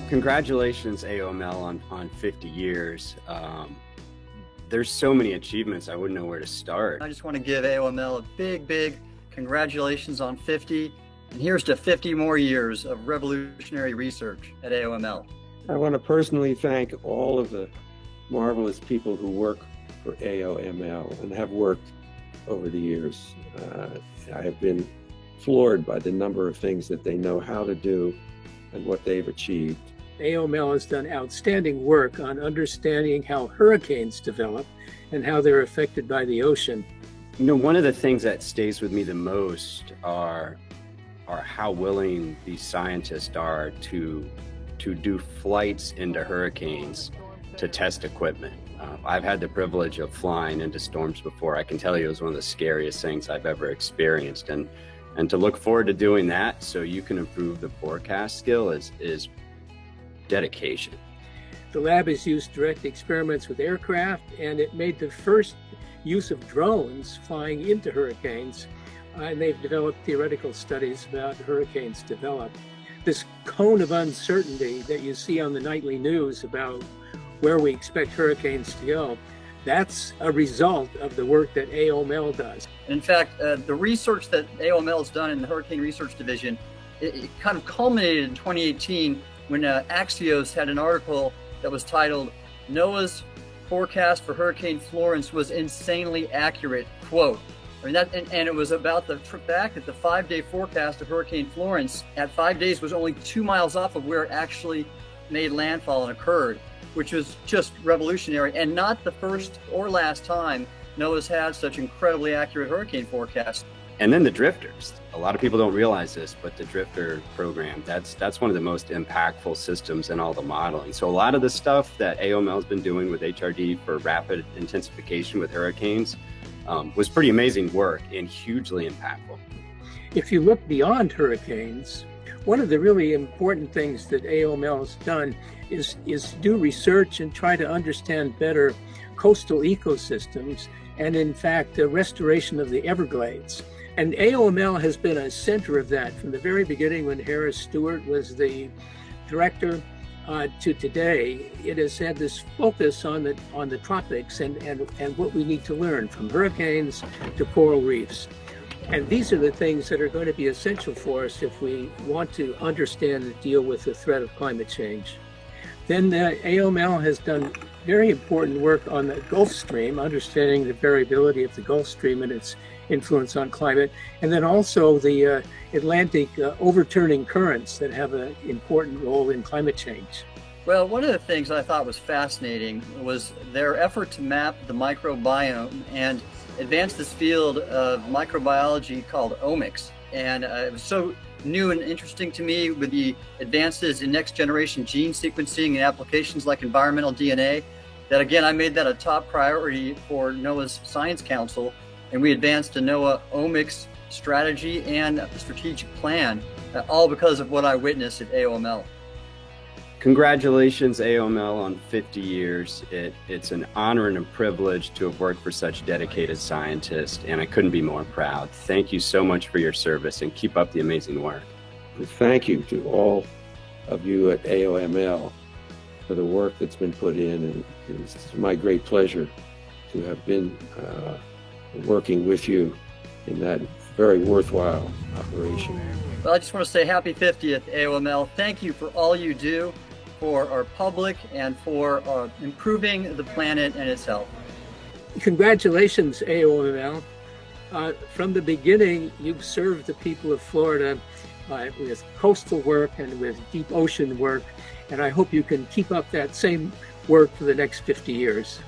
Congratulations, AOML, on 50 years. There's so many achievements, I wouldn't know where to start. I just want to give AOML a big congratulations on 50, and here's to 50 more years of revolutionary research at AOML. I want to personally thank all of the marvelous people who work for AOML and have worked over the years. I have been floored by the number of things that they know how to do and what they've achieved. AOML has done outstanding work on understanding how hurricanes develop and how they're affected by the ocean. You know, one of the things that stays with me the most are how willing these scientists are to do flights into hurricanes to test equipment. I've had the privilege of flying into storms before. I can tell you it was one of the scariest things I've ever experienced. And to look forward to doing that so you can improve the forecast skill is dedication. The lab has used direct experiments with aircraft, and it made the first use of drones flying into hurricanes, and they've developed theoretical studies about hurricanes develop. This cone of uncertainty that you see on the nightly news about where we expect hurricanes to go, that's a result of the work that AOML does. In fact, the research that AOML has done in the Hurricane Research Division, it kind of culminated in 2018 when Axios had an article that was titled, "NOAA's forecast for Hurricane Florence was insanely accurate," quote. I mean, and it was about the fact that the 5-day forecast of Hurricane Florence at 5 days was only 2 miles off of where it actually made landfall and occurred, which was just revolutionary, and not the first or last time NOAA's had such incredibly accurate hurricane forecasts. And then the drifters. A lot of people don't realize this, but the drifter program, that's one of the most impactful systems in all the modeling. So a lot of the stuff that AOML has been doing with HRD for rapid intensification with hurricanes was pretty amazing work and hugely impactful. If you look beyond hurricanes, one of the really important things that AOML has done is do research and try to understand better coastal ecosystems and, in fact, the restoration of the Everglades. And AOML has been a center of that from the very beginning when Harris Stewart was the director to today. It has had this focus on the tropics and what we need to learn, from hurricanes to coral reefs. And these are the things that are going to be essential for us if we want to understand and deal with the threat of climate change. Then AOML has done very important work on the Gulf Stream, understanding the variability of the Gulf Stream and its influence on climate, and then also the Atlantic overturning currents that have an important role in climate change. Well, one of the things I thought was fascinating was their effort to map the microbiome and advance this field of microbiology called omics. And it was so new and interesting to me with the advances in next generation gene sequencing and applications like environmental DNA that, again, I made that a top priority for NOAA's Science Council, and we advanced a NOAA omics strategy and a strategic plan, all because of what I witnessed at AOML. Congratulations, AOML, on 50 years. It's an honor and a privilege to have worked for such dedicated scientists, and I couldn't be more proud. Thank you so much for your service, and keep up the amazing work. Thank you to all of you at AOML for the work that's been put in, and it's my great pleasure to have been working with you in that very worthwhile operation. Well, I just want to say happy 50th, AOML. Thank you for all you do for our public and for improving the planet and its health. Congratulations, AOML. From the beginning, you've served the people of Florida with coastal work and with deep ocean work, and I hope you can keep up that same work for the next 50 years.